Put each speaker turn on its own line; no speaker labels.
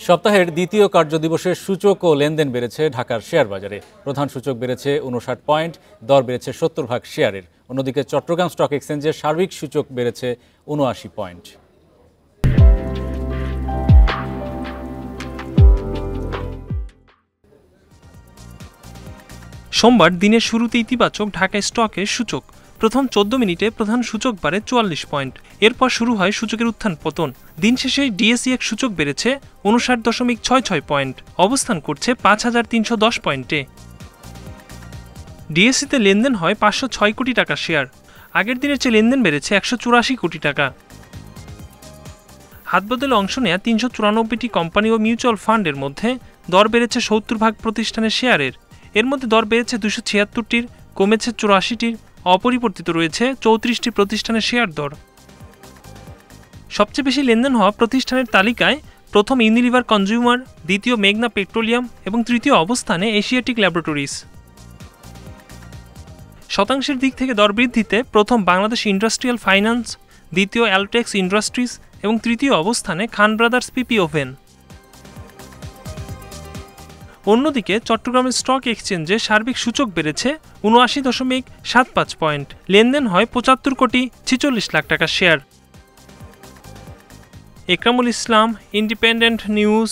সপ্তাহের দ্বিতীয় কার্যদিবসে সূচক ও লেনদেন বেড়েছে ঢাকার শেয়ার বাজারে। প্রধান সূচক বেড়েছে 59 পয়েন্ট, দর বেড়েছে 70 শেয়ারের। অন্যদিকে চট্টগ্রাম স্টক এক্সচেঞ্জের সার্বিক সূচক বেড়েছে 79 পয়েন্ট।
সোমবার দিনের শুরুতে ইতিবাচক ঢাকা স্টকের সূচক। প্রথম 14 মিনিটে প্রধান সূচক বাড়ে 44 পয়েন্ট। এরপর শুরু হয় সূচকের উত্থান পতন। দিন শেষে ডিএসইএক্স সূচক বেড়েছে 59.66 পয়েন্ট, অবস্থান করছে 5310 পয়েন্টে। ডিএসইতে লেনদেন হয় 506 কোটি টাকা শেয়ার। আগের দিনের চেয়ে লেনদেন বেড়েছে 184 কোটি টাকা। হাতবদলে অংশ নেয়া 394টি কোম্পানি ও মিউচুয়াল ফান্ডের মধ্যে দর বেড়েছে 70 প্রতিষ্ঠানের শেয়ারের। এর মধ্যে দর বেড়েছে 276টির, কমেছে 84টির, অপরিবর্তিত রয়েছে 34টি প্রতিষ্ঠানের শেয়ার দর। সবচেয়ে বেশি লেনদেন হওয়া প্রতিষ্ঠানের তালিকায় প্রথম ইউনিলিভার কনজিউমার, দ্বিতীয় মেঘনা পেট্রোলিয়াম এবং তৃতীয় অবস্থানে এশিয়াটিক ল্যাবরেটরিজ। শতাংশের দিক থেকে দর বৃদ্ধিতে প্রথম বাংলাদেশ ইন্ডাস্ট্রিয়াল ফাইন্যান্স, দ্বিতীয় অ্যালটেক্স ইন্ডাস্ট্রিজ এবং তৃতীয় অবস্থানে খান ব্রাদার্স পিপি ওভেন। অন্যদিকে চট্টগ্রামের স্টক এক্সচেঞ্জে সার্বিক সূচক বেড়েছে 79.75 পয়েন্ট। লেনদেন হয় 75 কোটি 46 লাখ টাকা শেয়ার। একরামুল ইসলাম, ইন্ডিপেন্ডেন্ট নিউজ।